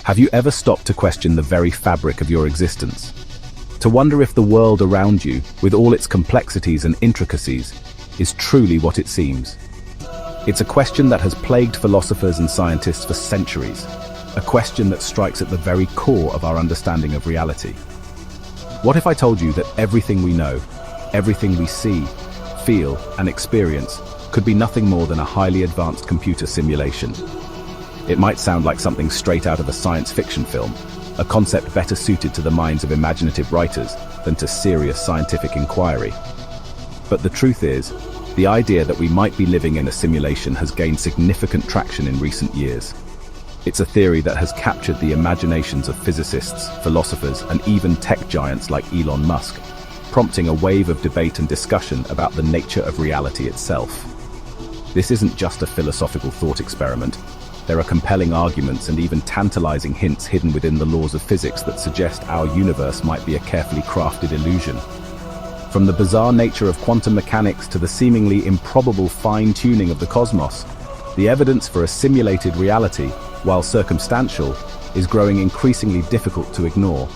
Have you ever stopped to question the very fabric of your existence? To wonder if the world around you, with all its complexities and intricacies, is truly what it seems? It's a question that has plagued philosophers and scientists for centuries, a question that strikes at the very core of our understanding of reality. What if I told you that everything we know, everything we see, feel, and experience could be nothing more than a highly advanced computer simulation? It might sound like something straight out of a science fiction film, a concept better suited to the minds of imaginative writers than to serious scientific inquiry. But the truth is, the idea that we might be living in a simulation has gained significant traction in recent years. It's a theory that has captured the imaginations of physicists, philosophers, and even tech giants like Elon Musk, prompting a wave of debate and discussion about the nature of reality itself. This isn't just a philosophical thought experiment. There are compelling arguments and even tantalizing hints hidden within the laws of physics that suggest our universe might be a carefully crafted illusion. From the bizarre nature of quantum mechanics to the seemingly improbable fine-tuning of the cosmos, the evidence for a simulated reality, while circumstantial, is growing increasingly difficult to ignore.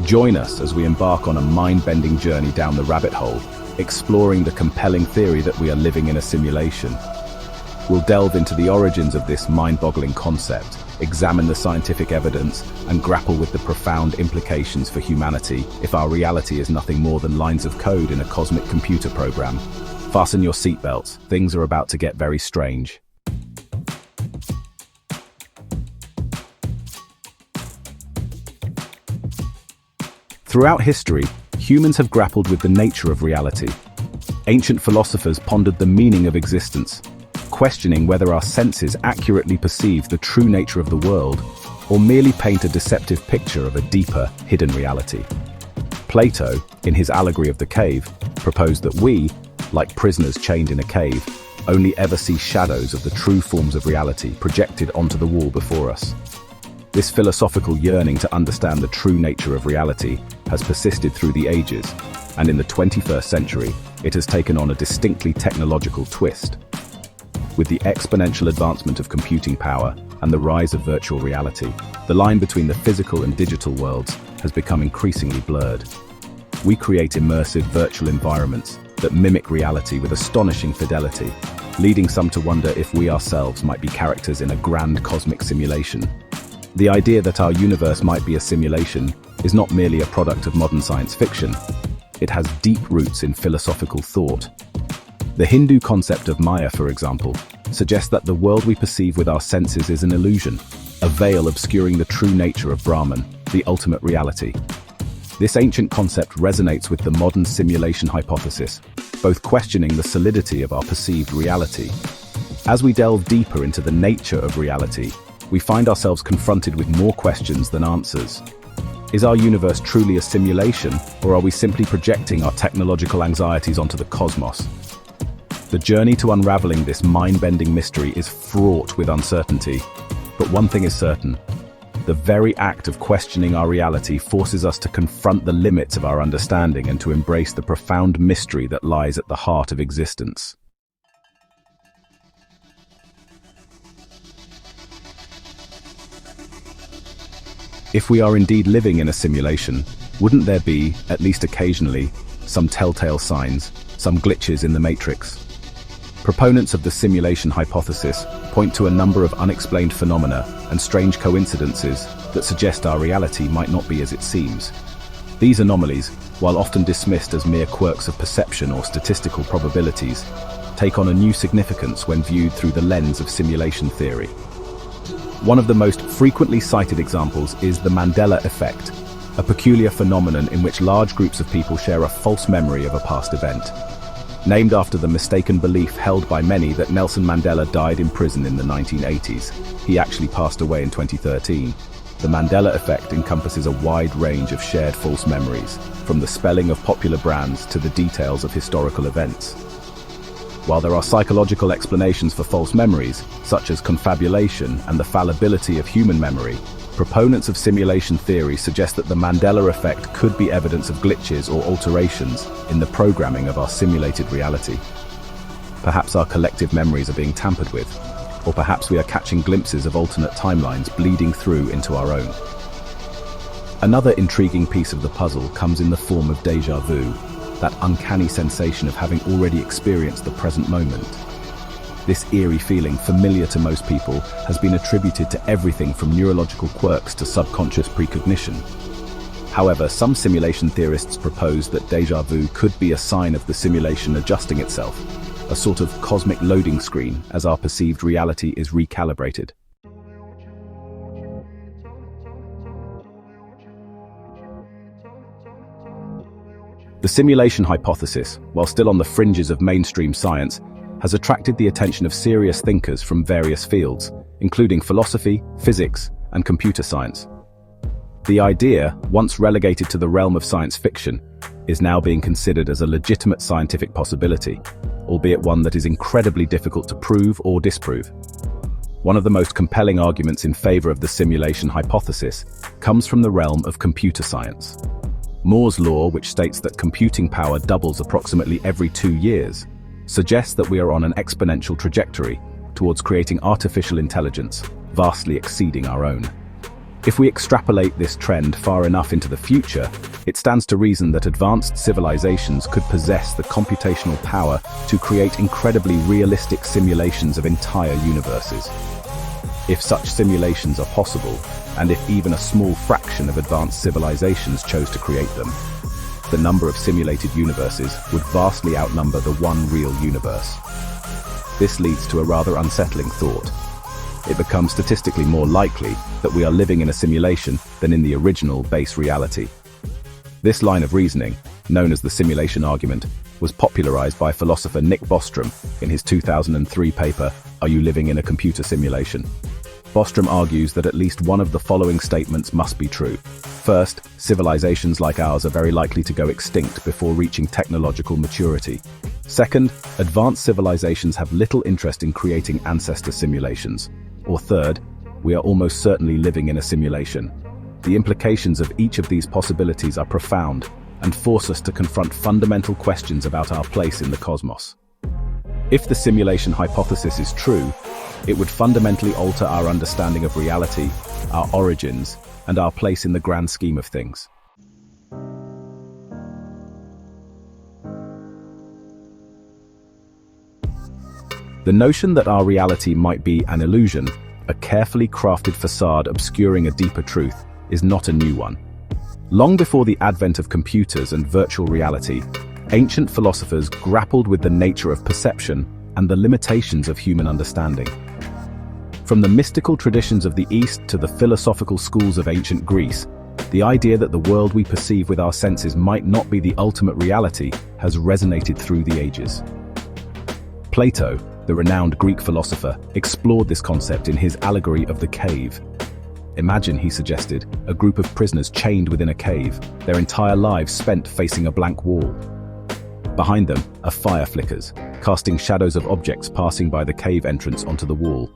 Join us as we embark on a mind-bending journey down the rabbit hole, exploring the compelling theory that we are living in a simulation. We'll delve into the origins of this mind-boggling concept, examine the scientific evidence, and grapple with the profound implications for humanity if our reality is nothing more than lines of code in a cosmic computer program. Fasten your seatbelts, things are about to get very strange. Throughout history, humans have grappled with the nature of reality. Ancient philosophers pondered the meaning of existence, questioning whether our senses accurately perceive the true nature of the world or merely paint a deceptive picture of a deeper, hidden reality. Plato, in his allegory of the cave, proposed that we, like prisoners chained in a cave, only ever see shadows of the true forms of reality projected onto the wall before us. This philosophical yearning to understand the true nature of reality has persisted through the ages, and in the 21st century, it has taken on a distinctly technological twist. With the exponential advancement of computing power and the rise of virtual reality, the line between the physical and digital worlds has become increasingly blurred. We create immersive virtual environments that mimic reality with astonishing fidelity, leading some to wonder if we ourselves might be characters in a grand cosmic simulation. The idea that our universe might be a simulation is not merely a product of modern science fiction. It has deep roots in philosophical thought. The Hindu concept of Maya, for example, suggests that the world we perceive with our senses is an illusion, a veil obscuring the true nature of Brahman, the ultimate reality. This ancient concept resonates with the modern simulation hypothesis, both questioning the solidity of our perceived reality. As we delve deeper into the nature of reality, we find ourselves confronted with more questions than answers. Is our universe truly a simulation, or are we simply projecting our technological anxieties onto the cosmos? The journey to unraveling this mind-bending mystery is fraught with uncertainty. But one thing is certain: the very act of questioning our reality forces us to confront the limits of our understanding and to embrace the profound mystery that lies at the heart of existence. If we are indeed living in a simulation, wouldn't there be, at least occasionally, some telltale signs, some glitches in the matrix? Proponents of the simulation hypothesis point to a number of unexplained phenomena and strange coincidences that suggest our reality might not be as it seems. These anomalies, while often dismissed as mere quirks of perception or statistical probabilities, take on a new significance when viewed through the lens of simulation theory. One of the most frequently cited examples is the Mandela effect, a peculiar phenomenon in which large groups of people share a false memory of a past event. Named after the mistaken belief held by many that Nelson Mandela died in prison in the 1980s, he actually passed away in 2013. The Mandela effect encompasses a wide range of shared false memories, from the spelling of popular brands to the details of historical events. While there are psychological explanations for false memories, such as confabulation and the fallibility of human memory, proponents of simulation theory suggest that the Mandela effect could be evidence of glitches or alterations in the programming of our simulated reality. Perhaps our collective memories are being tampered with, Or perhaps we are catching glimpses of alternate timelines bleeding through into our own. Another intriguing piece of the puzzle comes in the form of déjà vu, that uncanny sensation of having already experienced the present moment. This eerie feeling, familiar to most people, has been attributed to everything from neurological quirks to subconscious precognition. However, some simulation theorists propose that déjà vu could be a sign of the simulation adjusting itself, a sort of cosmic loading screen as our perceived reality is recalibrated. The simulation hypothesis, while still on the fringes of mainstream science, has attracted the attention of serious thinkers from various fields, including philosophy, physics, and computer science. The idea, once relegated to the realm of science fiction, is now being considered as a legitimate scientific possibility, albeit one that is incredibly difficult to prove or disprove. One of the most compelling arguments in favor of the simulation hypothesis comes from the realm of computer science. Moore's law, which states that computing power doubles approximately every 2 years, suggests that we are on an exponential trajectory towards creating artificial intelligence vastly exceeding our own. If we extrapolate this trend far enough into the future, it stands to reason that advanced civilizations could possess the computational power to create incredibly realistic simulations of entire universes. If such simulations are possible, and if even a small fraction of advanced civilizations chose to create them, the number of simulated universes would vastly outnumber the one real universe. This leads to a rather unsettling thought. It becomes statistically more likely that we are living in a simulation than in the original base reality. This line of reasoning, known as the simulation argument, was popularized by philosopher Nick Bostrom in his 2003 paper, Are You Living in a Computer Simulation? Bostrom argues that at least one of the following statements must be true. First, civilizations like ours are very likely to go extinct before reaching technological maturity. Second, advanced civilizations have little interest in creating ancestor simulations. Or third, we are almost certainly living in a simulation. The implications of each of these possibilities are profound and force us to confront fundamental questions about our place in the cosmos. If the simulation hypothesis is true, it would fundamentally alter our understanding of reality, our origins, and our place in the grand scheme of things. The notion that our reality might be an illusion, a carefully crafted facade obscuring a deeper truth, is not a new one. Long before the advent of computers and virtual reality, ancient philosophers grappled with the nature of perception and the limitations of human understanding. From the mystical traditions of the East to the philosophical schools of ancient Greece, the idea that the world we perceive with our senses might not be the ultimate reality has resonated through the ages. Plato, the renowned Greek philosopher, explored this concept in his allegory of the cave. Imagine, he suggested, a group of prisoners chained within a cave, their entire lives spent facing a blank wall. Behind them, a fire flickers, casting shadows of objects passing by the cave entrance onto the wall.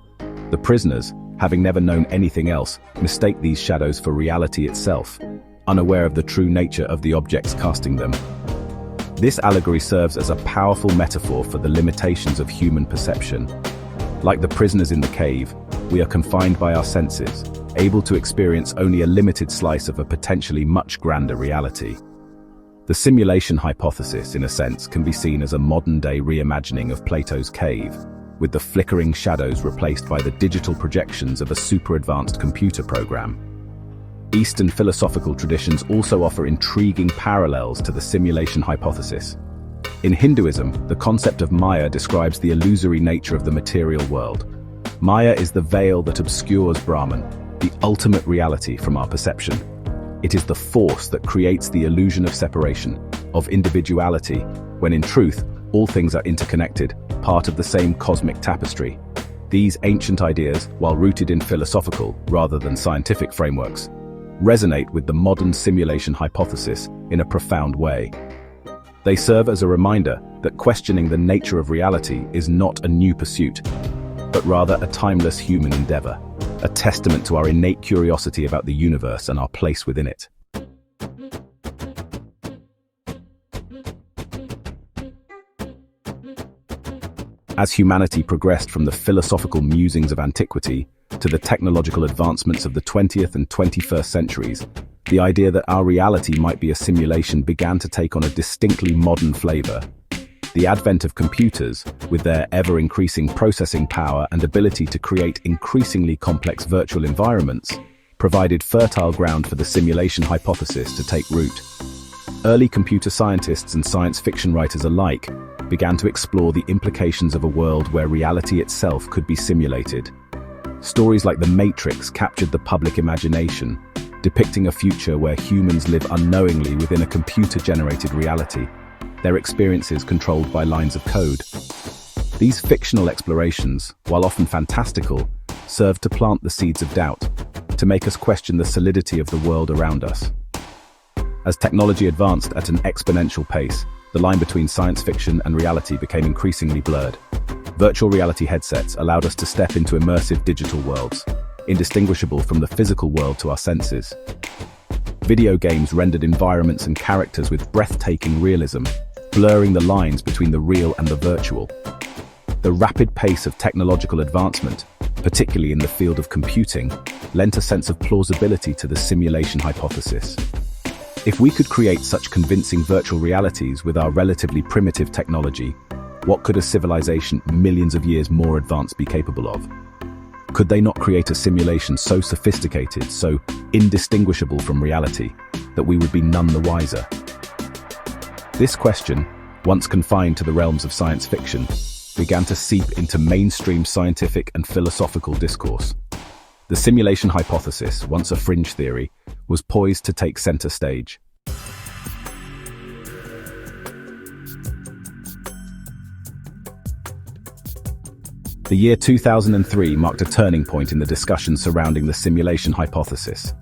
The prisoners, having never known anything else, mistake these shadows for reality itself, unaware of the true nature of the objects casting them. This allegory serves as a powerful metaphor for the limitations of human perception. Like the prisoners in the cave, we are confined by our senses, able to experience only a limited slice of a potentially much grander reality. The simulation hypothesis, in a sense, can be seen as a modern-day reimagining of Plato's cave, with the flickering shadows replaced by the digital projections of a super-advanced computer program. Eastern philosophical traditions also offer intriguing parallels to the simulation hypothesis. In Hinduism, the concept of Maya describes the illusory nature of the material world. Maya is the veil that obscures Brahman, the ultimate reality, from our perception. It is the force that creates the illusion of separation, of individuality, when in truth, all things are interconnected, part of the same cosmic tapestry. These ancient ideas, while rooted in philosophical rather than scientific frameworks, resonate with the modern simulation hypothesis in a profound way. They serve as a reminder that questioning the nature of reality is not a new pursuit, but rather a timeless human endeavor, a testament to our innate curiosity about the universe and our place within it. As humanity progressed from the philosophical musings of antiquity to the technological advancements of the 20th and 21st centuries, the idea that our reality might be a simulation began to take on a distinctly modern flavor. The advent of computers, with their ever-increasing processing power and ability to create increasingly complex virtual environments, provided fertile ground for the simulation hypothesis to take root. Early computer scientists and science fiction writers alike began to explore the implications of a world where reality itself could be simulated. Stories like The Matrix captured the public imagination, depicting a future where humans live unknowingly within a computer-generated reality, their experiences controlled by lines of code. These fictional explorations, while often fantastical, served to plant the seeds of doubt, to make us question the solidity of the world around us. As technology advanced at an exponential pace, the line between science fiction and reality became increasingly blurred. Virtual reality headsets allowed us to step into immersive digital worlds, indistinguishable from the physical world to our senses. Video games rendered environments and characters with breathtaking realism, blurring the lines between the real and the virtual. The rapid pace of technological advancement, particularly in the field of computing, lent a sense of plausibility to the simulation hypothesis. If we could create such convincing virtual realities with our relatively primitive technology, what could a civilization millions of years more advanced be capable of? Could they not create a simulation so sophisticated, so indistinguishable from reality, that we would be none the wiser? This question, once confined to the realms of science fiction, began to seep into mainstream scientific and philosophical discourse. The simulation hypothesis, once a fringe theory, was poised to take center stage. The year 2003 marked a turning point in the discussion surrounding the simulation hypothesis.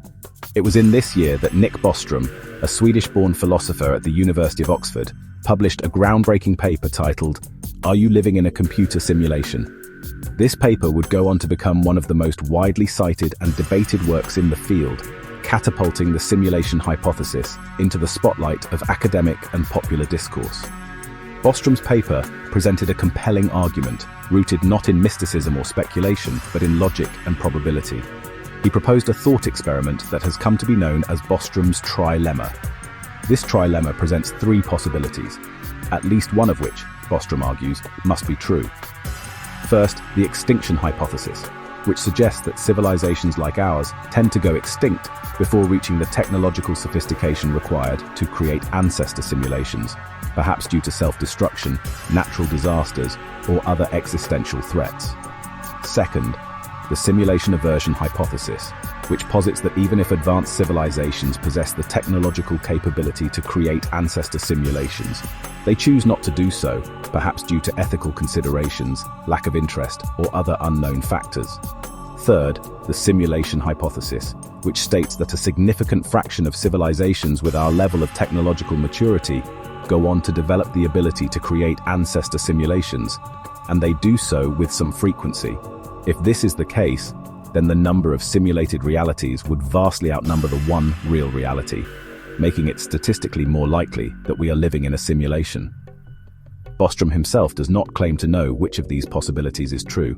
It was in this year that Nick Bostrom, a Swedish-born philosopher at the University of Oxford, published a groundbreaking paper titled, "Are You Living in a Computer Simulation?" This paper would go on to become one of the most widely cited and debated works in the field, catapulting the simulation hypothesis into the spotlight of academic and popular discourse. Bostrom's paper presented a compelling argument, rooted not in mysticism or speculation, but in logic and probability. He proposed a thought experiment that has come to be known as Bostrom's trilemma. This trilemma presents three possibilities, at least one of which, Bostrom argues, must be true. First, the extinction hypothesis, which suggests that civilizations like ours tend to go extinct before reaching the technological sophistication required to create ancestor simulations, perhaps due to self-destruction, natural disasters, or other existential threats. Second, the simulation aversion hypothesis, which posits that even if advanced civilizations possess the technological capability to create ancestor simulations, they choose not to do so, perhaps due to ethical considerations, lack of interest, or other unknown factors. Third, the simulation hypothesis, which states that a significant fraction of civilizations with our level of technological maturity go on to develop the ability to create ancestor simulations, and they do so with some frequency. If this is the case, then the number of simulated realities would vastly outnumber the one real reality, making it statistically more likely that we are living in a simulation. Bostrom himself does not claim to know which of these possibilities is true.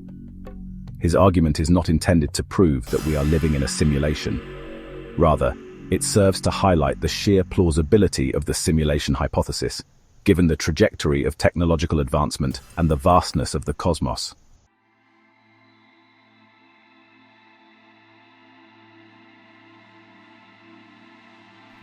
His argument is not intended to prove that we are living in a simulation. Rather, it serves to highlight the sheer plausibility of the simulation hypothesis, given the trajectory of technological advancement and the vastness of the cosmos.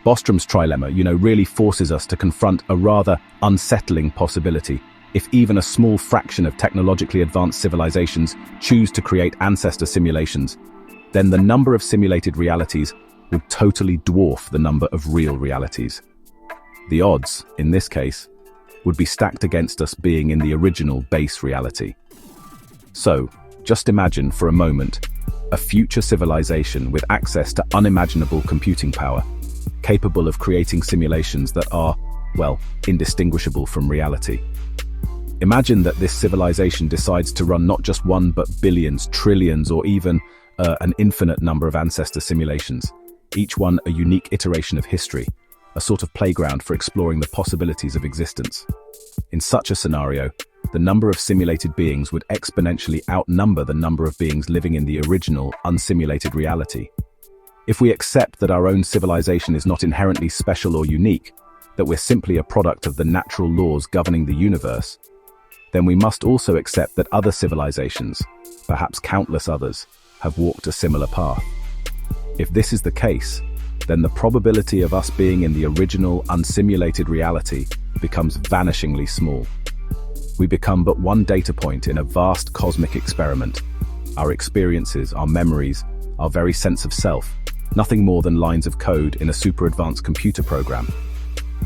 Bostrom's trilemma, really forces us to confront a rather unsettling possibility. If even a small fraction of technologically advanced civilizations choose to create ancestor simulations, then the number of simulated realities would totally dwarf the number of real realities. The odds, in this case, would be stacked against us being in the original base reality. So, just imagine for a moment a future civilization with access to unimaginable computing power, capable of creating simulations that are, indistinguishable from reality. Imagine that this civilization decides to run not just one but billions, trillions, or even an infinite number of ancestor simulations, each one a unique iteration of history, a sort of playground for exploring the possibilities of existence. In such a scenario, the number of simulated beings would exponentially outnumber the number of beings living in the original, unsimulated reality. If we accept that our own civilization is not inherently special or unique, that we're simply a product of the natural laws governing the universe, then we must also accept that other civilizations, perhaps countless others, have walked a similar path. If this is the case, then the probability of us being in the original, unsimulated reality becomes vanishingly small. We become but one data point in a vast cosmic experiment. Our experiences, our memories, our very sense of self, nothing more than lines of code in a super advanced computer program.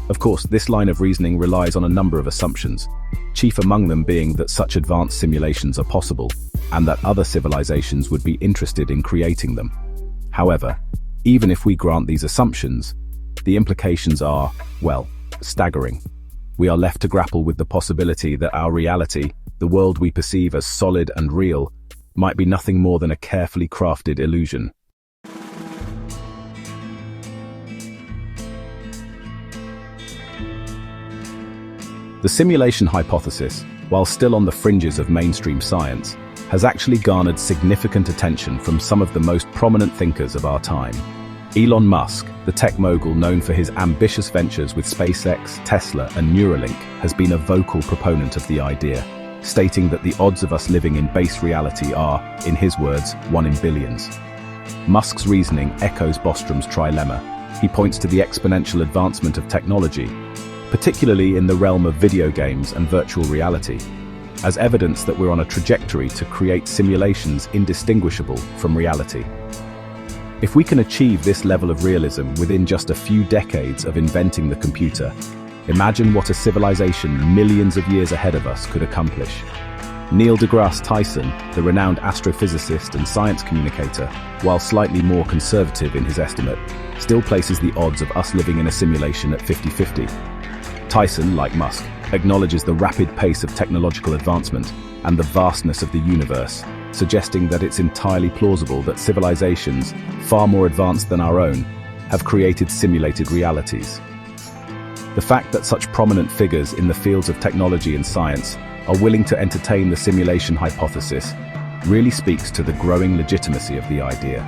Of course, this line of reasoning relies on a number of assumptions, chief among them being that such advanced simulations are possible, and that other civilizations would be interested in creating them. However, even if we grant these assumptions, the implications are, well, staggering. We are left to grapple with the possibility that our reality, the world we perceive as solid and real, might be nothing more than a carefully crafted illusion. The simulation hypothesis, while still on the fringes of mainstream science, has actually garnered significant attention from some of the most prominent thinkers of our time. Elon Musk, the tech mogul known for his ambitious ventures with SpaceX, Tesla, and Neuralink, has been a vocal proponent of the idea, stating that the odds of us living in base reality are, in his words, 1 in billions. Musk's reasoning echoes Bostrom's trilemma. He points to the exponential advancement of technology, particularly in the realm of video games and virtual reality, as evidence that we're on a trajectory to create simulations indistinguishable from reality. If we can achieve this level of realism within just a few decades of inventing the computer, imagine what a civilization millions of years ahead of us could accomplish. Neil deGrasse Tyson, the renowned astrophysicist and science communicator, while slightly more conservative in his estimate, still places the odds of us living in a simulation at 50-50. Tyson, like Musk, acknowledges the rapid pace of technological advancement and the vastness of the universe, suggesting that it's entirely plausible that civilizations, far more advanced than our own, have created simulated realities. The fact that such prominent figures in the fields of technology and science are willing to entertain the simulation hypothesis really speaks to the growing legitimacy of the idea.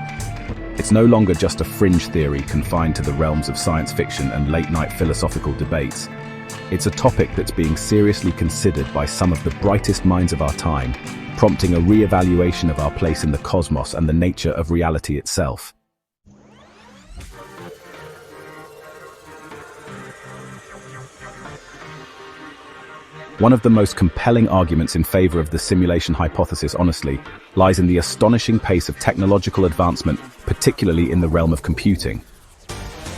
It's no longer just a fringe theory confined to the realms of science fiction and late-night philosophical debates. It's a topic that's being seriously considered by some of the brightest minds of our time, prompting a re-evaluation of our place in the cosmos and the nature of reality itself. One of the most compelling arguments in favor of the simulation hypothesis, honestly, lies in the astonishing pace of technological advancement, particularly in the realm of computing.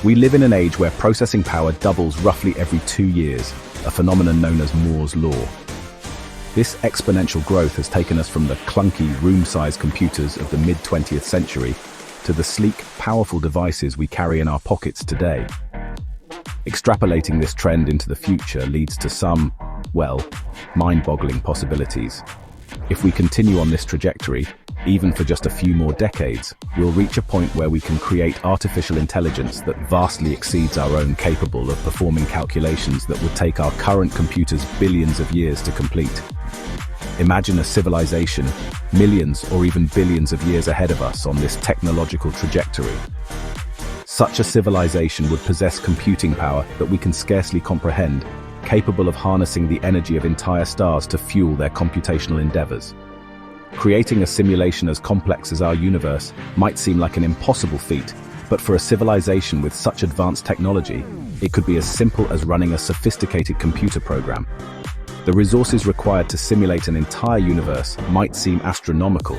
We live in an age where processing power doubles roughly every 2 years, a phenomenon known as Moore's law. This exponential growth has taken us from the clunky, room-sized computers of the mid-20th century to the sleek, powerful devices we carry in our pockets today. Extrapolating this trend into the future leads to some, well, mind-boggling possibilities. If we continue on this trajectory, even for just a few more decades, we'll reach a point where we can create artificial intelligence that vastly exceeds our own, capable of performing calculations that would take our current computers billions of years to complete. Imagine a civilization millions or even billions of years ahead of us on this technological trajectory. Such a civilization would possess computing power that we can scarcely comprehend, capable of harnessing the energy of entire stars to fuel their computational endeavors. Creating a simulation as complex as our universe might seem like an impossible feat, but for a civilization with such advanced technology, it could be as simple as running a sophisticated computer program. The resources required to simulate an entire universe might seem astronomical,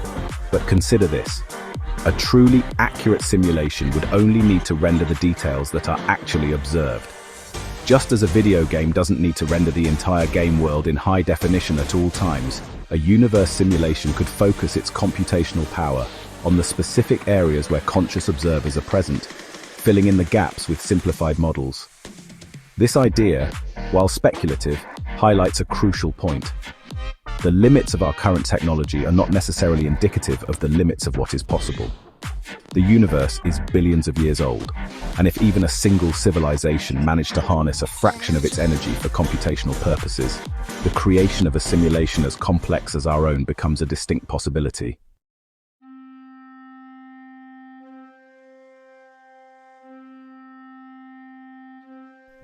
but consider this. A truly accurate simulation would only need to render the details that are actually observed. Just as a video game doesn't need to render the entire game world in high definition at all times, a universe simulation could focus its computational power on the specific areas where conscious observers are present, filling in the gaps with simplified models. This idea, while speculative, highlights a crucial point. The limits of our current technology are not necessarily indicative of the limits of what is possible. The universe is billions of years old, and if even a single civilization managed to harness a fraction of its energy for computational purposes, the creation of a simulation as complex as our own becomes a distinct possibility.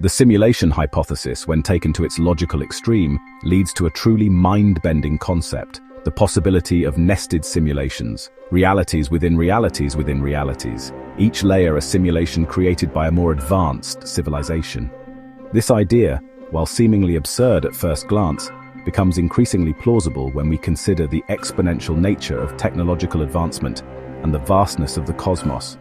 The simulation hypothesis, when taken to its logical extreme, leads to a truly mind-bending concept: the possibility of nested simulations, realities within realities within realities, each layer a simulation created by a more advanced civilization. This idea, while seemingly absurd at first glance, becomes increasingly plausible when we consider the exponential nature of technological advancement and the vastness of the cosmos.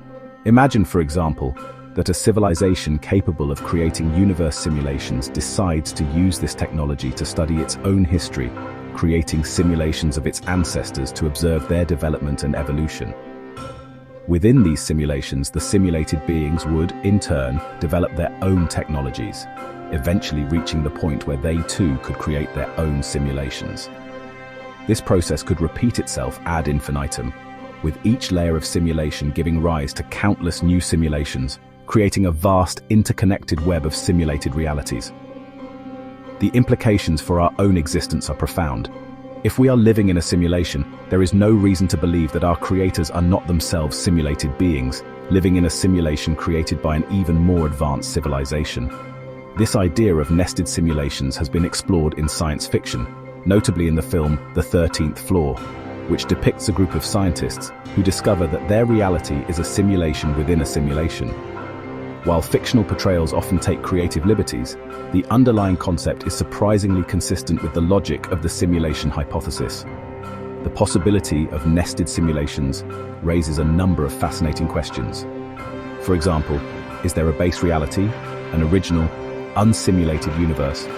Imagine, for example, that a civilization capable of creating universe simulations decides to use this technology to study its own history, creating simulations of its ancestors to observe their development and evolution. Within these simulations, the simulated beings would, in turn, develop their own technologies, eventually reaching the point where they too could create their own simulations. This process could repeat itself ad infinitum, with each layer of simulation giving rise to countless new simulations, creating a vast, interconnected web of simulated realities. The implications for our own existence are profound. If we are living in a simulation, there is no reason to believe that our creators are not themselves simulated beings, living in a simulation created by an even more advanced civilization. This idea of nested simulations has been explored in science fiction, notably in the film The 13th Floor, which depicts a group of scientists who discover that their reality is a simulation within a simulation. While fictional portrayals often take creative liberties, the underlying concept is surprisingly consistent with the logic of the simulation hypothesis. The possibility of nested simulations raises a number of fascinating questions. For example, is there a base reality, an original, unsimulated universe,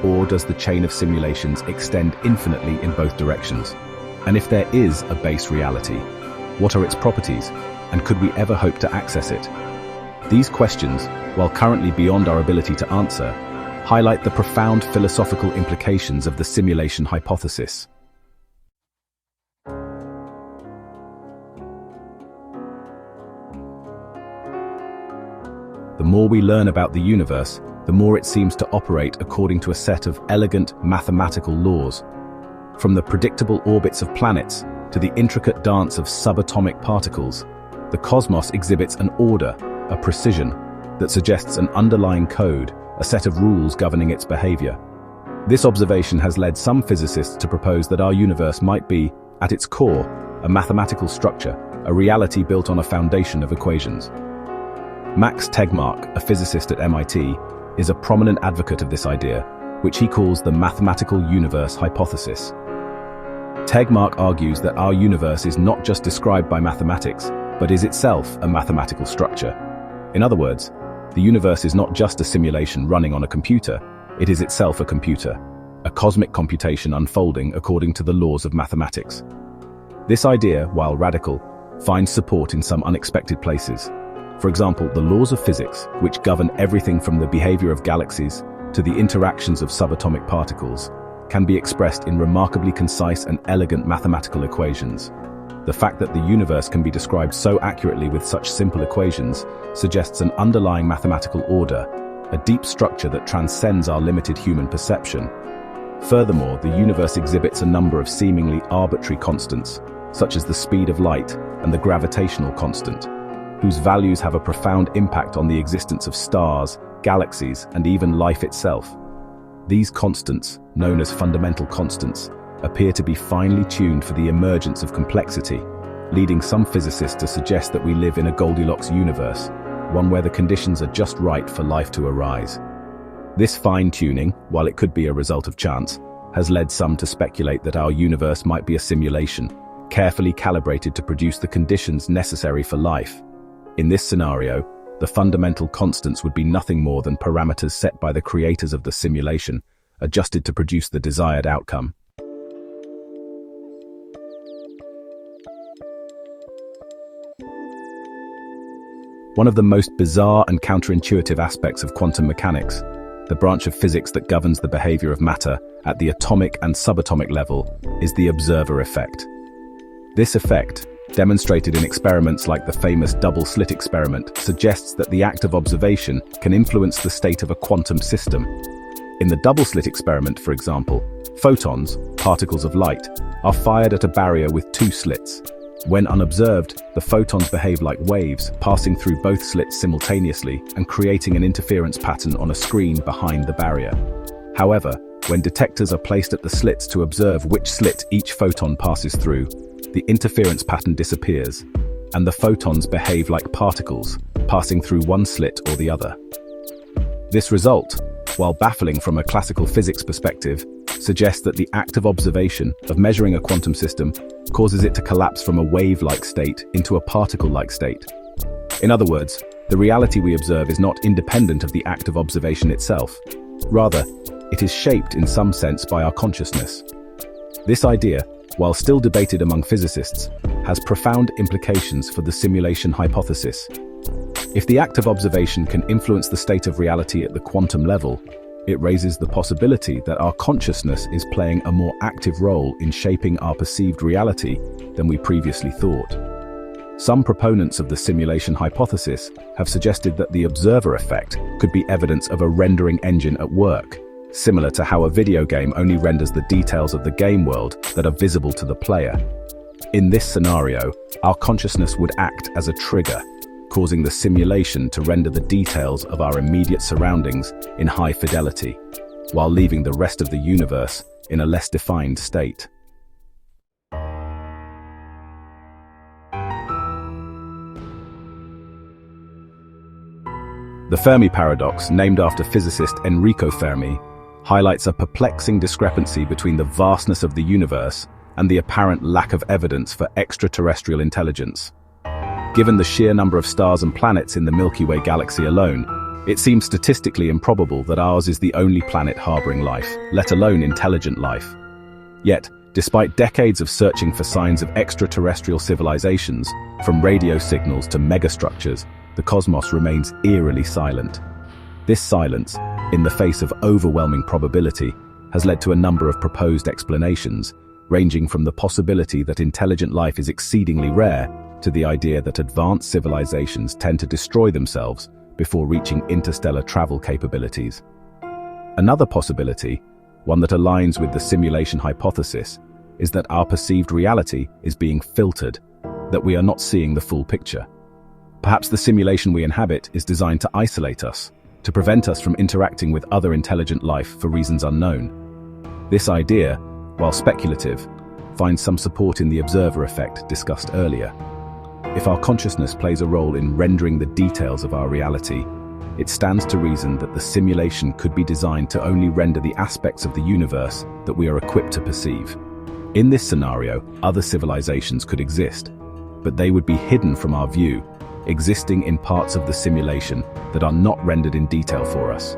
or does the chain of simulations extend infinitely in both directions? And if there is a base reality, what are its properties, and could we ever hope to access it? These questions, while currently beyond our ability to answer, highlight the profound philosophical implications of the simulation hypothesis. The more we learn about the universe, the more it seems to operate according to a set of elegant mathematical laws. From the predictable orbits of planets to the intricate dance of subatomic particles, the cosmos exhibits an order, a precision, that suggests an underlying code, a set of rules governing its behavior. This observation has led some physicists to propose that our universe might be, at its core, a mathematical structure, a reality built on a foundation of equations. Max Tegmark, a physicist at MIT, is a prominent advocate of this idea, which he calls the mathematical universe hypothesis. Tegmark argues that our universe is not just described by mathematics, but is itself a mathematical structure. In other words, the universe is not just a simulation running on a computer, it is itself a computer, a cosmic computation unfolding according to the laws of mathematics. This idea, while radical, finds support in some unexpected places. For example, the laws of physics, which govern everything from the behavior of galaxies to the interactions of subatomic particles, can be expressed in remarkably concise and elegant mathematical equations. The fact that the universe can be described so accurately with such simple equations suggests an underlying mathematical order, a deep structure that transcends our limited human perception. Furthermore, the universe exhibits a number of seemingly arbitrary constants, such as the speed of light and the gravitational constant, whose values have a profound impact on the existence of stars, galaxies, and even life itself. These constants, known as fundamental constants, appear to be finely tuned for the emergence of complexity, leading some physicists to suggest that we live in a Goldilocks universe, one where the conditions are just right for life to arise. This fine-tuning, while it could be a result of chance, has led some to speculate that our universe might be a simulation, carefully calibrated to produce the conditions necessary for life. In this scenario, the fundamental constants would be nothing more than parameters set by the creators of the simulation, adjusted to produce the desired outcome. One of the most bizarre and counterintuitive aspects of quantum mechanics, the branch of physics that governs the behavior of matter at the atomic and subatomic level, is the observer effect. This effect, demonstrated in experiments like the famous double-slit experiment, suggests that the act of observation can influence the state of a quantum system. In the double-slit experiment, for example, photons, particles of light, are fired at a barrier with two slits. When unobserved, the photons behave like waves, passing through both slits simultaneously and creating an interference pattern on a screen behind the barrier. However, when detectors are placed at the slits to observe which slit each photon passes through, the interference pattern disappears, and the photons behave like particles, passing through one slit or the other. This result, while baffling from a classical physics perspective, suggests that the act of observation, of measuring a quantum system, causes it to collapse from a wave-like state into a particle-like state. In other words, the reality we observe is not independent of the act of observation itself. Rather, it is shaped in some sense by our consciousness. This idea, while still debated among physicists, has profound implications for the simulation hypothesis. If the act of observation can influence the state of reality at the quantum level, it raises the possibility that our consciousness is playing a more active role in shaping our perceived reality than we previously thought. Some proponents of the simulation hypothesis have suggested that the observer effect could be evidence of a rendering engine at work, similar to how a video game only renders the details of the game world that are visible to the player. In this scenario, our consciousness would act as a trigger, causing the simulation to render the details of our immediate surroundings in high fidelity, while leaving the rest of the universe in a less defined state. The Fermi paradox, named after physicist Enrico Fermi, highlights a perplexing discrepancy between the vastness of the universe and the apparent lack of evidence for extraterrestrial intelligence. Given the sheer number of stars and planets in the Milky Way galaxy alone, it seems statistically improbable that ours is the only planet harboring life, let alone intelligent life. Yet, despite decades of searching for signs of extraterrestrial civilizations, from radio signals to megastructures, the cosmos remains eerily silent. This silence, in the face of overwhelming probability, has led to a number of proposed explanations, ranging from the possibility that intelligent life is exceedingly rare to the idea that advanced civilizations tend to destroy themselves before reaching interstellar travel capabilities. Another possibility, one that aligns with the simulation hypothesis, is that our perceived reality is being filtered, that we are not seeing the full picture. Perhaps the simulation we inhabit is designed to isolate us, to prevent us from interacting with other intelligent life for reasons unknown. This idea, while speculative, finds some support in the observer effect discussed earlier. If our consciousness plays a role in rendering the details of our reality, it stands to reason that the simulation could be designed to only render the aspects of the universe that we are equipped to perceive. In this scenario, other civilizations could exist, but they would be hidden from our view, existing in parts of the simulation that are not rendered in detail for us.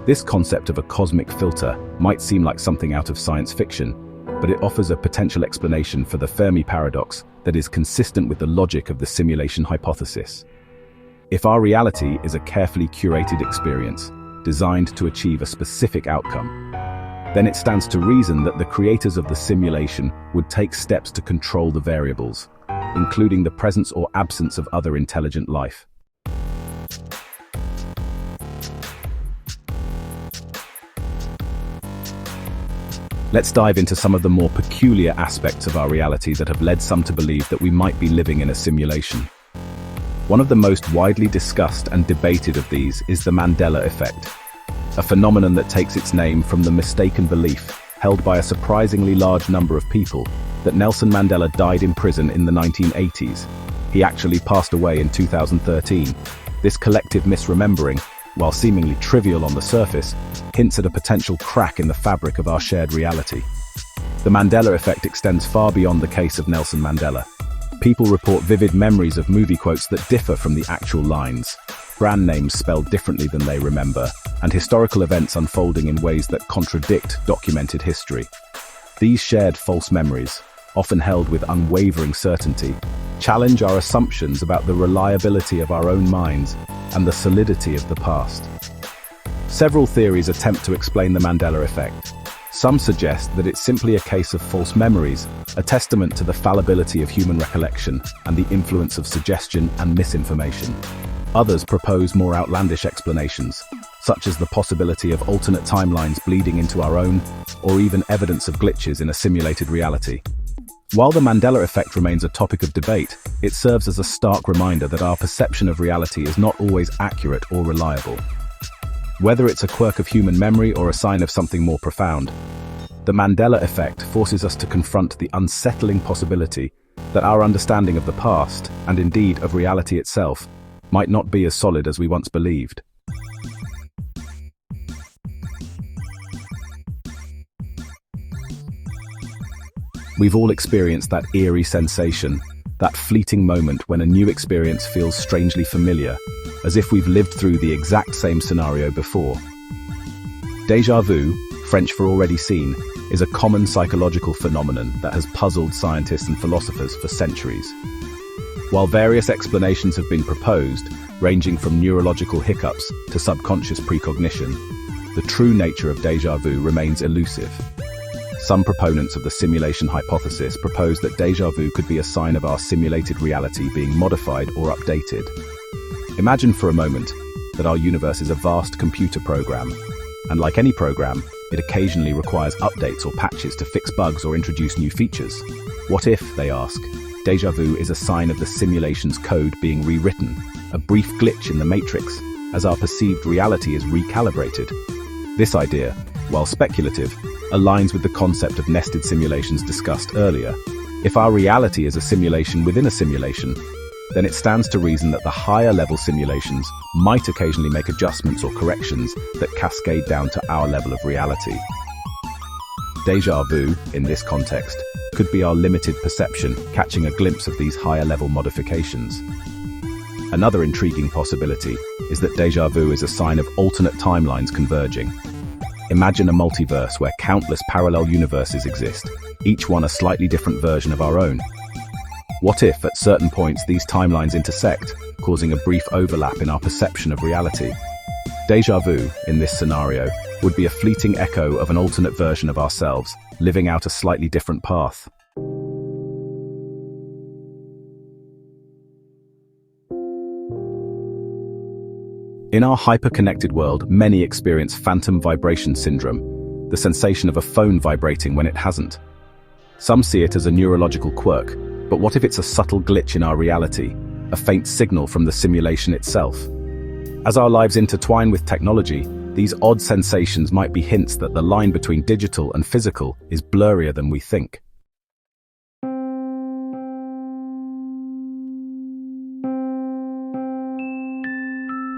This concept of a cosmic filter might seem like something out of science fiction, but it offers a potential explanation for the Fermi paradox that is consistent with the logic of the simulation hypothesis. If our reality is a carefully curated experience, designed to achieve a specific outcome, then it stands to reason that the creators of the simulation would take steps to control the variables, including the presence or absence of other intelligent life. Let's dive into some of the more peculiar aspects of our reality that have led some to believe that we might be living in a simulation. One of the most widely discussed and debated of these is the Mandela effect, a phenomenon that takes its name from the mistaken belief, held by a surprisingly large number of people, that Nelson Mandela died in prison in the 1980s. He actually passed away in 2013. This collective misremembering, while seemingly trivial on the surface, hints at a potential crack in the fabric of our shared reality. The Mandela effect extends far beyond the case of Nelson Mandela. People report vivid memories of movie quotes that differ from the actual lines, brand names spelled differently than they remember, and historical events unfolding in ways that contradict documented history. These shared false memories, often held with unwavering certainty, challenge our assumptions about the reliability of our own minds and the solidity of the past. Several theories attempt to explain the Mandela effect. Some suggest that it's simply a case of false memories, a testament to the fallibility of human recollection and the influence of suggestion and misinformation. Others propose more outlandish explanations, such as the possibility of alternate timelines bleeding into our own, or even evidence of glitches in a simulated reality. While the Mandela effect remains a topic of debate, it serves as a stark reminder that our perception of reality is not always accurate or reliable. Whether it's a quirk of human memory or a sign of something more profound, the Mandela effect forces us to confront the unsettling possibility that our understanding of the past, and indeed of reality itself, might not be as solid as we once believed. We've all experienced that eerie sensation, that fleeting moment when a new experience feels strangely familiar, as if we've lived through the exact same scenario before. Déjà vu, French for already seen, is a common psychological phenomenon that has puzzled scientists and philosophers for centuries. While various explanations have been proposed, ranging from neurological hiccups to subconscious precognition, the true nature of déjà vu remains elusive. Some proponents of the simulation hypothesis propose that déjà vu could be a sign of our simulated reality being modified or updated. Imagine for a moment that our universe is a vast computer program, and like any program, it occasionally requires updates or patches to fix bugs or introduce new features. What if, they ask, déjà vu is a sign of the simulation's code being rewritten, a brief glitch in the matrix, as our perceived reality is recalibrated? This idea, while speculative, aligns with the concept of nested simulations discussed earlier. If our reality is a simulation within a simulation, then it stands to reason that the higher-level simulations might occasionally make adjustments or corrections that cascade down to our level of reality. Déjà vu, in this context, could be our limited perception catching a glimpse of these higher-level modifications. Another intriguing possibility is that déjà vu is a sign of alternate timelines converging. Imagine a multiverse where countless parallel universes exist, each one a slightly different version of our own. What if, at certain points, these timelines intersect, causing a brief overlap in our perception of reality? Déjà vu, in this scenario, would be a fleeting echo of an alternate version of ourselves, living out a slightly different path. In our hyper-connected world, many experience phantom vibration syndrome, the sensation of a phone vibrating when it hasn't. Some see it as a neurological quirk, but what if it's a subtle glitch in our reality, a faint signal from the simulation itself? As our lives intertwine with technology, these odd sensations might be hints that the line between digital and physical is blurrier than we think.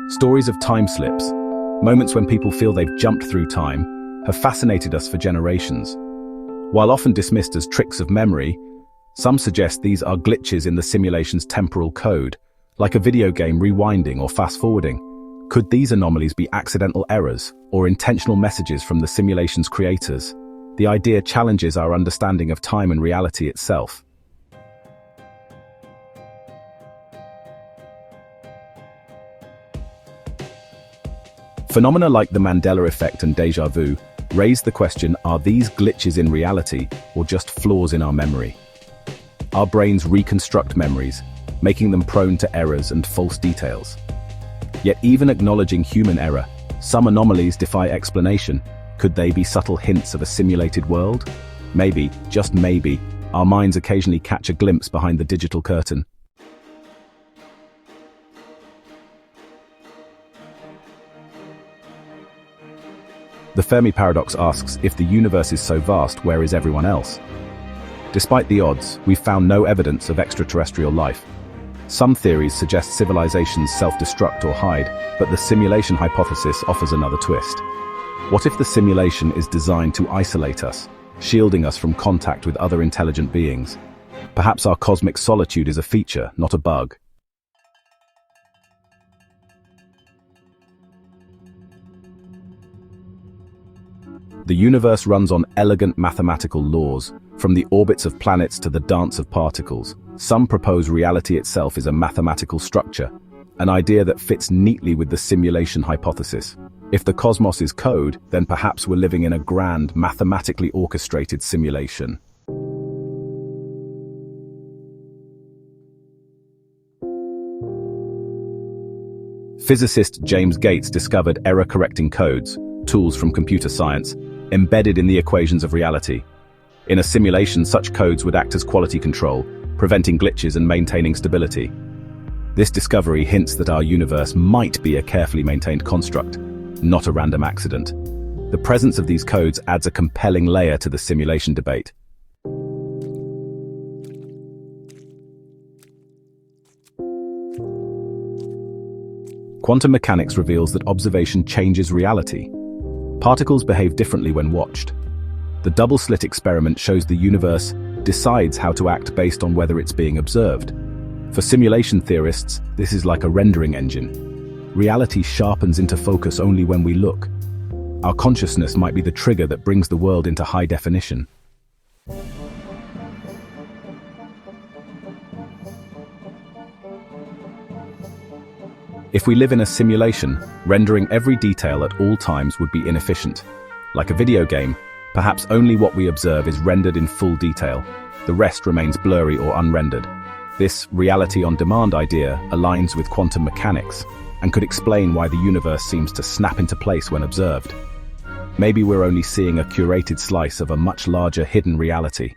Stories of time slips, moments when people feel they've jumped through time, have fascinated us for generations. While often dismissed as tricks of memory, some suggest these are glitches in the simulation's temporal code, like a video game rewinding or fast-forwarding. Could these anomalies be accidental errors or intentional messages from the simulation's creators? The idea challenges our understanding of time and reality itself. Phenomena like the Mandela effect and déjà vu raise the question, are these glitches in reality or just flaws in our memory? Our brains reconstruct memories, making them prone to errors and false details. Yet even acknowledging human error, some anomalies defy explanation. Could they be subtle hints of a simulated world? Maybe, just maybe, our minds occasionally catch a glimpse behind the digital curtain. The Fermi paradox asks, if the universe is so vast, where is everyone else? Despite the odds, we've found no evidence of extraterrestrial life. Some theories suggest civilizations self-destruct or hide, but the simulation hypothesis offers another twist. What if the simulation is designed to isolate us, shielding us from contact with other intelligent beings? Perhaps our cosmic solitude is a feature, not a bug. The universe runs on elegant mathematical laws, from the orbits of planets to the dance of particles. Some propose reality itself is a mathematical structure, an idea that fits neatly with the simulation hypothesis. If the cosmos is code, then perhaps we're living in a grand, mathematically orchestrated simulation. Physicist James Gates discovered error-correcting codes, tools from computer science, embedded in the equations of reality. In a simulation, such codes would act as quality control, preventing glitches and maintaining stability. This discovery hints that our universe might be a carefully maintained construct, not a random accident. The presence of these codes adds a compelling layer to the simulation debate. Quantum mechanics reveals that observation changes reality. Particles behave differently when watched. The double-slit experiment shows the universe decides how to act based on whether it's being observed. For simulation theorists, this is like a rendering engine. Reality sharpens into focus only when we look. Our consciousness might be the trigger that brings the world into high definition. If we live in a simulation, rendering every detail at all times would be inefficient. Like a video game, perhaps only what we observe is rendered in full detail. The rest remains blurry or unrendered. This reality-on-demand idea aligns with quantum mechanics and could explain why the universe seems to snap into place when observed. Maybe we're only seeing a curated slice of a much larger hidden reality.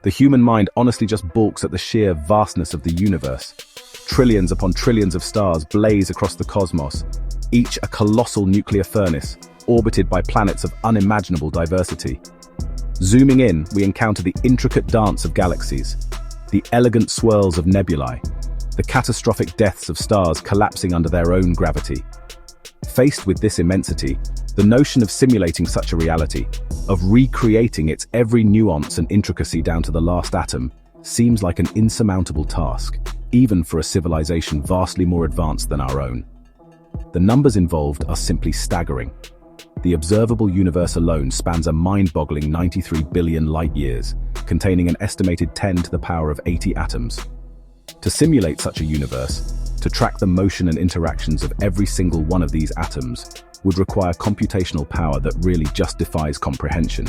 The human mind honestly just balks at the sheer vastness of the universe. Trillions upon trillions of stars blaze across the cosmos, each a colossal nuclear furnace, orbited by planets of unimaginable diversity. Zooming in, we encounter the intricate dance of galaxies, the elegant swirls of nebulae, the catastrophic deaths of stars collapsing under their own gravity. Faced with this immensity, the notion of simulating such a reality, of recreating its every nuance and intricacy down to the last atom, seems like an insurmountable task, even for a civilization vastly more advanced than our own. The numbers involved are simply staggering. The observable universe alone spans a mind-boggling 93 billion light-years, containing an estimated 10 to the power of 80 atoms. To simulate such a universe, to track the motion and interactions of every single one of these atoms, would require computational power that really just defies comprehension.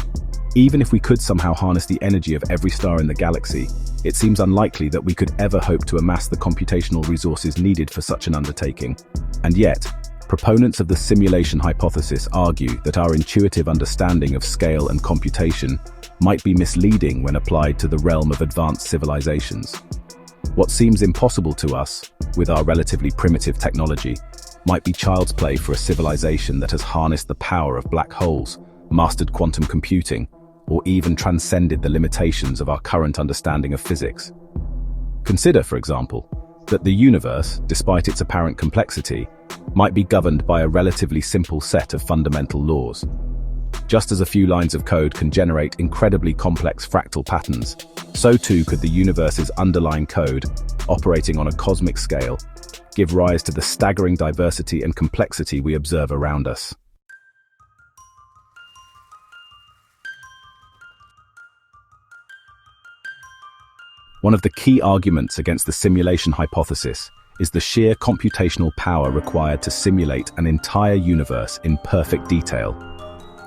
Even if we could somehow harness the energy of every star in the galaxy, it seems unlikely that we could ever hope to amass the computational resources needed for such an undertaking. And yet, proponents of the simulation hypothesis argue that our intuitive understanding of scale and computation might be misleading when applied to the realm of advanced civilizations. What seems impossible to us, with our relatively primitive technology, might be child's play for a civilization that has harnessed the power of black holes, mastered quantum computing, or even transcended the limitations of our current understanding of physics. Consider, for example, that the universe, despite its apparent complexity, might be governed by a relatively simple set of fundamental laws. Just as a few lines of code can generate incredibly complex fractal patterns, so too could the universe's underlying code, operating on a cosmic scale, give rise to the staggering diversity and complexity we observe around us. One of the key arguments against the simulation hypothesis is the sheer computational power required to simulate an entire universe in perfect detail.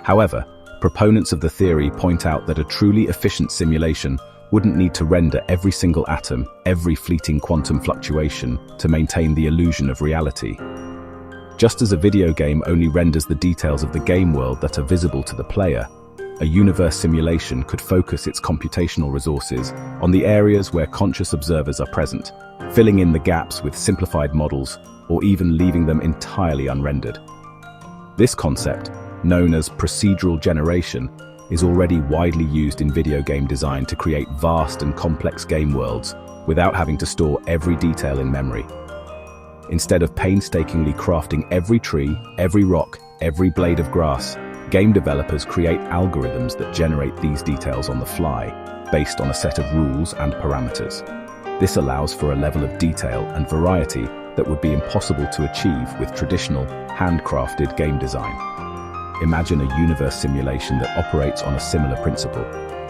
However, proponents of the theory point out that a truly efficient simulation wouldn't need to render every single atom, every fleeting quantum fluctuation to maintain the illusion of reality. Just as a video game only renders the details of the game world that are visible to the player, a universe simulation could focus its computational resources on the areas where conscious observers are present, filling in the gaps with simplified models or even leaving them entirely unrendered. This concept, known as procedural generation, is already widely used in video game design to create vast and complex game worlds without having to store every detail in memory. Instead of painstakingly crafting every tree, every rock, every blade of grass, game developers create algorithms that generate these details on the fly, based on a set of rules and parameters. This allows for a level of detail and variety that would be impossible to achieve with traditional, handcrafted game design. Imagine a universe simulation that operates on a similar principle.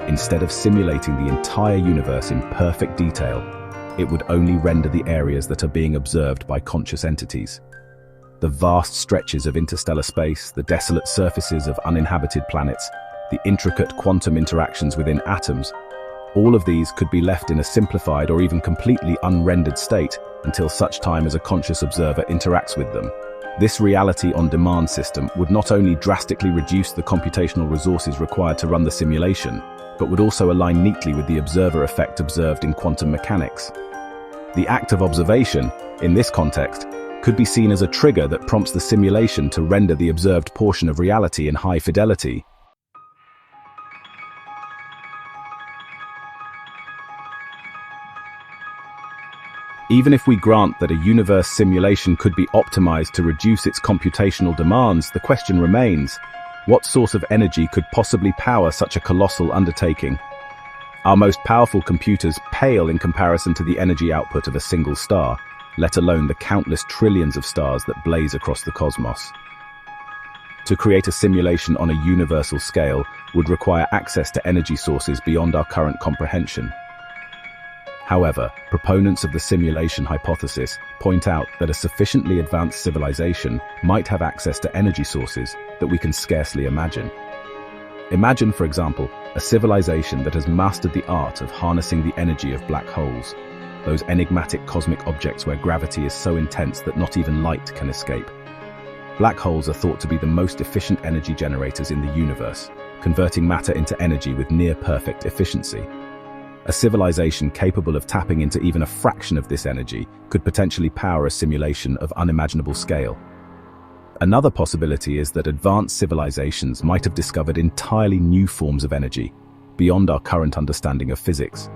Instead of simulating the entire universe in perfect detail, it would only render the areas that are being observed by conscious entities. The vast stretches of interstellar space, the desolate surfaces of uninhabited planets, the intricate quantum interactions within atoms, all of these could be left in a simplified or even completely unrendered state until such time as a conscious observer interacts with them. This reality-on-demand system would not only drastically reduce the computational resources required to run the simulation, but would also align neatly with the observer effect observed in quantum mechanics. The act of observation, in this context, could be seen as a trigger that prompts the simulation to render the observed portion of reality in high fidelity. Even if we grant that a universe simulation could be optimized to reduce its computational demands, the question remains, what source of energy could possibly power such a colossal undertaking? Our most powerful computers pale in comparison to the energy output of a single star, let alone the countless trillions of stars that blaze across the cosmos. To create a simulation on a universal scale would require access to energy sources beyond our current comprehension. However, proponents of the simulation hypothesis point out that a sufficiently advanced civilization might have access to energy sources that we can scarcely imagine. Imagine, for example, a civilization that has mastered the art of harnessing the energy of black holes, those enigmatic cosmic objects where gravity is so intense that not even light can escape. Black holes are thought to be the most efficient energy generators in the universe, converting matter into energy with near-perfect efficiency. A civilization capable of tapping into even a fraction of this energy could potentially power a simulation of unimaginable scale. Another possibility is that advanced civilizations might have discovered entirely new forms of energy, beyond our current understanding of physics.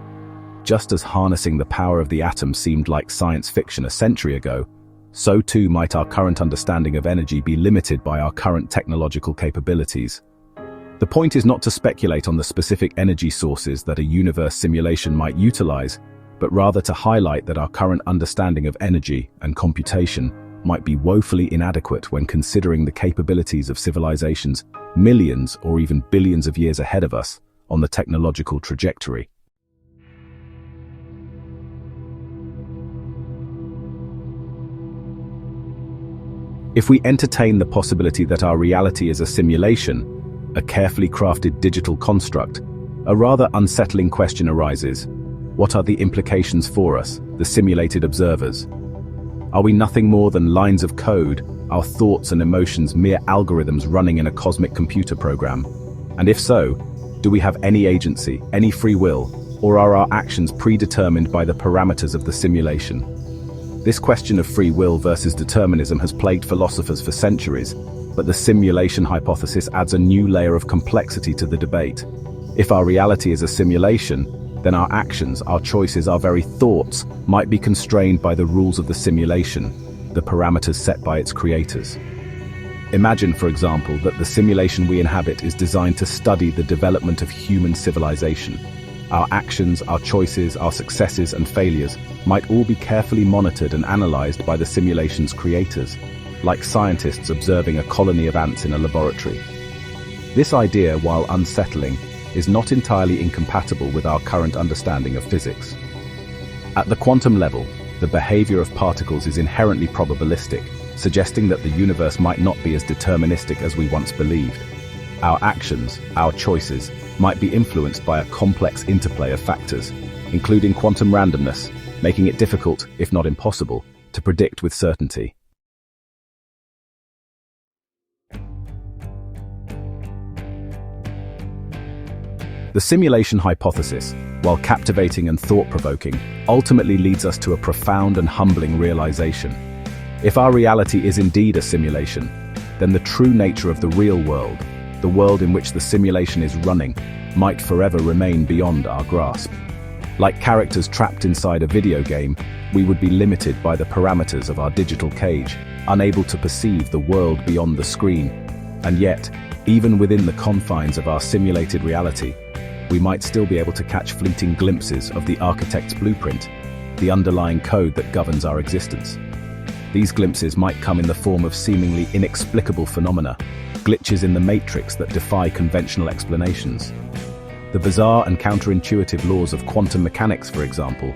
Just as harnessing the power of the atom seemed like science fiction a century ago, so too might our current understanding of energy be limited by our current technological capabilities. The point is not to speculate on the specific energy sources that a universe simulation might utilize, but rather to highlight that our current understanding of energy and computation might be woefully inadequate when considering the capabilities of civilizations millions or even billions of years ahead of us on the technological trajectory. If we entertain the possibility that our reality is a simulation, a carefully crafted digital construct, a rather unsettling question arises. What are the implications for us, the simulated observers? Are we nothing more than lines of code, our thoughts and emotions mere algorithms running in a cosmic computer program? And if so, do we have any agency, any free will, or are our actions predetermined by the parameters of the simulation? This question of free will versus determinism has plagued philosophers for centuries, but the simulation hypothesis adds a new layer of complexity to the debate. If our reality is a simulation, then our actions, our choices, our very thoughts might be constrained by the rules of the simulation, the parameters set by its creators. Imagine, for example, that the simulation we inhabit is designed to study the development of human civilization. Our actions, our choices, our successes and failures might all be carefully monitored and analyzed by the simulation's creators, like scientists observing a colony of ants in a laboratory. This idea, while unsettling, is not entirely incompatible with our current understanding of physics. At the quantum level, the behavior of particles is inherently probabilistic, suggesting that the universe might not be as deterministic as we once believed. Our actions, our choices, might be influenced by a complex interplay of factors, including quantum randomness, making it difficult, if not impossible, to predict with certainty. The simulation hypothesis, while captivating and thought-provoking, ultimately leads us to a profound and humbling realization. If our reality is indeed a simulation, then the true nature of the real world, the world in which the simulation is running, might forever remain beyond our grasp. Like characters trapped inside a video game, we would be limited by the parameters of our digital cage, unable to perceive the world beyond the screen. And yet, even within the confines of our simulated reality, we might still be able to catch fleeting glimpses of the architect's blueprint, the underlying code that governs our existence. These glimpses might come in the form of seemingly inexplicable phenomena, glitches in the matrix that defy conventional explanations. The bizarre and counterintuitive laws of quantum mechanics, for example,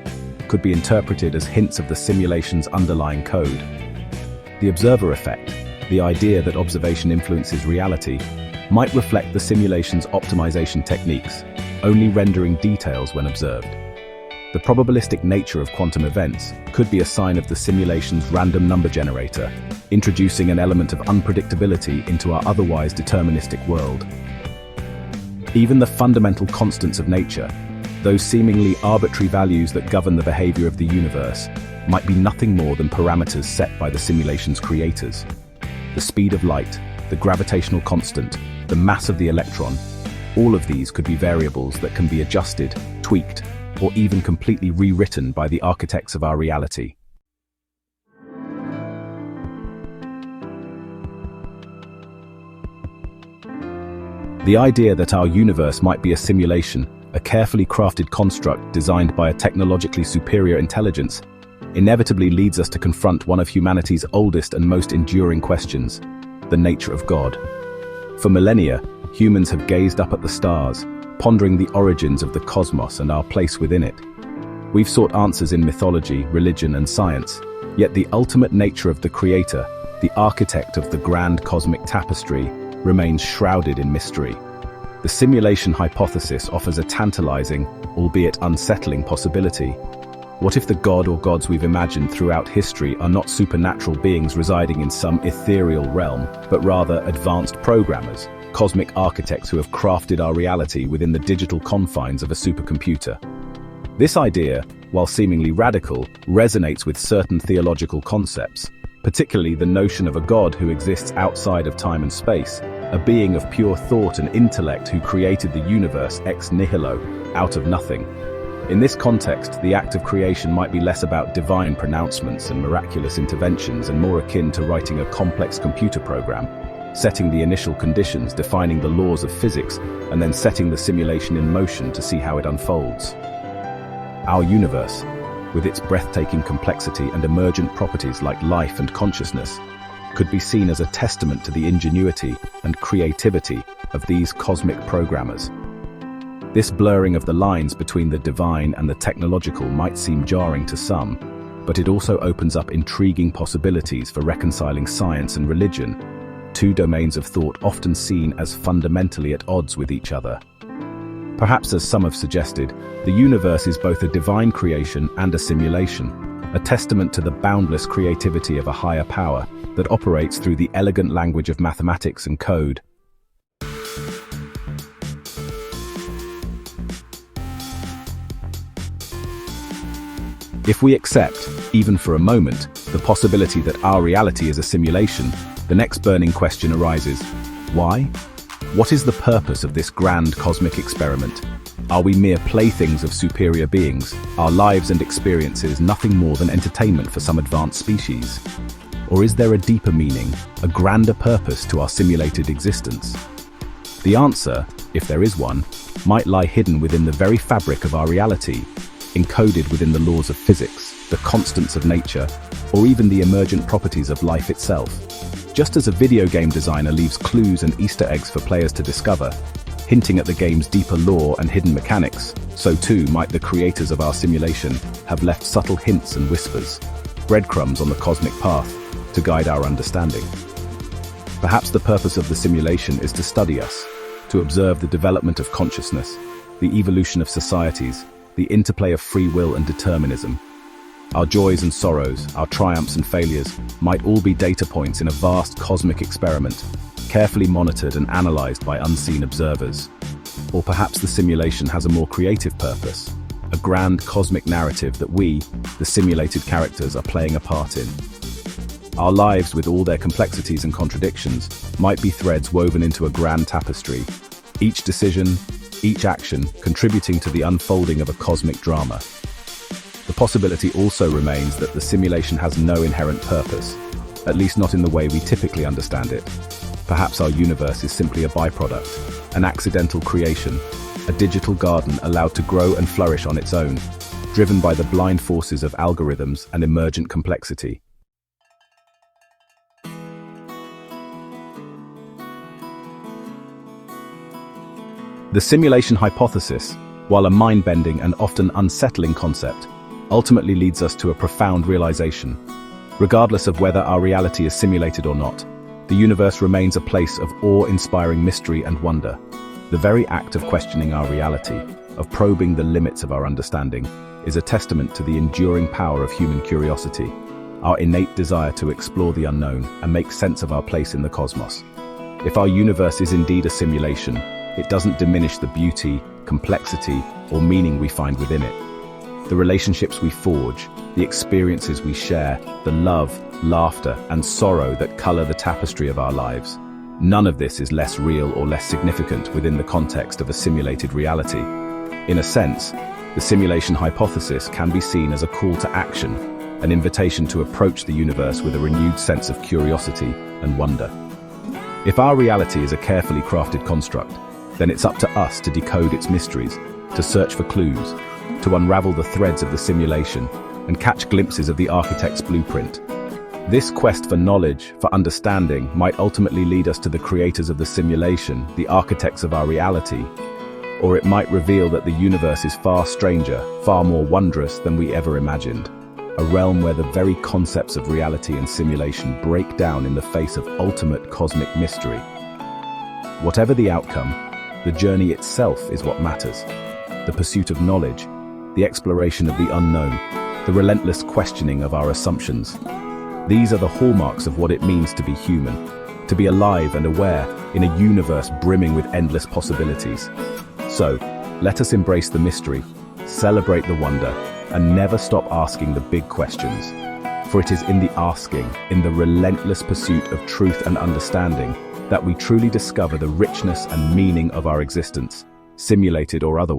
could be interpreted as hints of the simulation's underlying code. The observer effect, the idea that observation influences reality, might reflect the simulation's optimization techniques, only rendering details when observed. The probabilistic nature of quantum events could be a sign of the simulation's random number generator, introducing an element of unpredictability into our otherwise deterministic world. Even the fundamental constants of nature, those seemingly arbitrary values that govern the behavior of the universe, might be nothing more than parameters set by the simulation's creators. The speed of light, the gravitational constant, the mass of the electron, all of these could be variables that can be adjusted, tweaked, or even completely rewritten by the architects of our reality. The idea that our universe might be a simulation, a carefully crafted construct designed by a technologically superior intelligence, inevitably leads us to confront one of humanity's oldest and most enduring questions: the nature of God. For millennia, humans have gazed up at the stars, pondering the origins of the cosmos and our place within it. We've sought answers in mythology, religion, and science, yet the ultimate nature of the Creator, the architect of the grand cosmic tapestry, remains shrouded in mystery. The simulation hypothesis offers a tantalizing, albeit unsettling possibility. What if the god or gods we've imagined throughout history are not supernatural beings residing in some ethereal realm, but rather advanced programmers, cosmic architects who have crafted our reality within the digital confines of a supercomputer? This idea, while seemingly radical, resonates with certain theological concepts, particularly the notion of a God who exists outside of time and space, a being of pure thought and intellect who created the universe ex nihilo, out of nothing. In this context, the act of creation might be less about divine pronouncements and miraculous interventions and more akin to writing a complex computer program, setting the initial conditions, defining the laws of physics, and then setting the simulation in motion to see how it unfolds. Our universe, with its breathtaking complexity and emergent properties like life and consciousness, could be seen as a testament to the ingenuity and creativity of these cosmic programmers. This blurring of the lines between the divine and the technological might seem jarring to some, but it also opens up intriguing possibilities for reconciling science and religion, two domains of thought often seen as fundamentally at odds with each other. Perhaps, as some have suggested, the universe is both a divine creation and a simulation, a testament to the boundless creativity of a higher power that operates through the elegant language of mathematics and code. If we accept, even for a moment, the possibility that our reality is a simulation, the next burning question arises: why? What is the purpose of this grand cosmic experiment? Are we mere playthings of superior beings, our lives and experiences nothing more than entertainment for some advanced species? Or is there a deeper meaning, a grander purpose to our simulated existence? The answer, if there is one, might lie hidden within the very fabric of our reality, encoded within the laws of physics, the constants of nature, or even the emergent properties of life itself. Just as a video game designer leaves clues and Easter eggs for players to discover, hinting at the game's deeper lore and hidden mechanics, so too might the creators of our simulation have left subtle hints and whispers, breadcrumbs on the cosmic path, to guide our understanding. Perhaps the purpose of the simulation is to study us, to observe the development of consciousness, the evolution of societies, the interplay of free will and determinism. Our joys and sorrows, our triumphs and failures, might all be data points in a vast cosmic experiment, carefully monitored and analyzed by unseen observers. Or perhaps the simulation has a more creative purpose, a grand cosmic narrative that we, the simulated characters, are playing a part in. Our lives, with all their complexities and contradictions, might be threads woven into a grand tapestry, each decision, each action contributing to the unfolding of a cosmic drama. The possibility also remains that the simulation has no inherent purpose, at least not in the way we typically understand it. Perhaps our universe is simply a byproduct, an accidental creation, a digital garden allowed to grow and flourish on its own, driven by the blind forces of algorithms and emergent complexity. The simulation hypothesis, while a mind-bending and often unsettling concept, ultimately leads us to a profound realization. Regardless of whether our reality is simulated or not, the universe remains a place of awe-inspiring mystery and wonder. The very act of questioning our reality, of probing the limits of our understanding, is a testament to the enduring power of human curiosity, our innate desire to explore the unknown and make sense of our place in the cosmos. If our universe is indeed a simulation, it doesn't diminish the beauty, complexity, or meaning we find within it. The relationships we forge, the experiences we share, the love, laughter, and sorrow that color the tapestry of our lives. None of this is less real or less significant within the context of a simulated reality. In a sense, the simulation hypothesis can be seen as a call to action, an invitation to approach the universe with a renewed sense of curiosity and wonder. If our reality is a carefully crafted construct, then it's up to us to decode its mysteries, to search for clues, to unravel the threads of the simulation, and catch glimpses of the architect's blueprint. This quest for knowledge, for understanding, might ultimately lead us to the creators of the simulation, the architects of our reality. Or it might reveal that the universe is far stranger, far more wondrous than we ever imagined. A realm where the very concepts of reality and simulation break down in the face of ultimate cosmic mystery. Whatever the outcome, the journey itself is what matters. The pursuit of knowledge, the exploration of the unknown, the relentless questioning of our assumptions. These are the hallmarks of what it means to be human, to be alive and aware in a universe brimming with endless possibilities. So, let us embrace the mystery, celebrate the wonder, and never stop asking the big questions. For it is in the asking, in the relentless pursuit of truth and understanding, that we truly discover the richness and meaning of our existence, simulated or otherwise.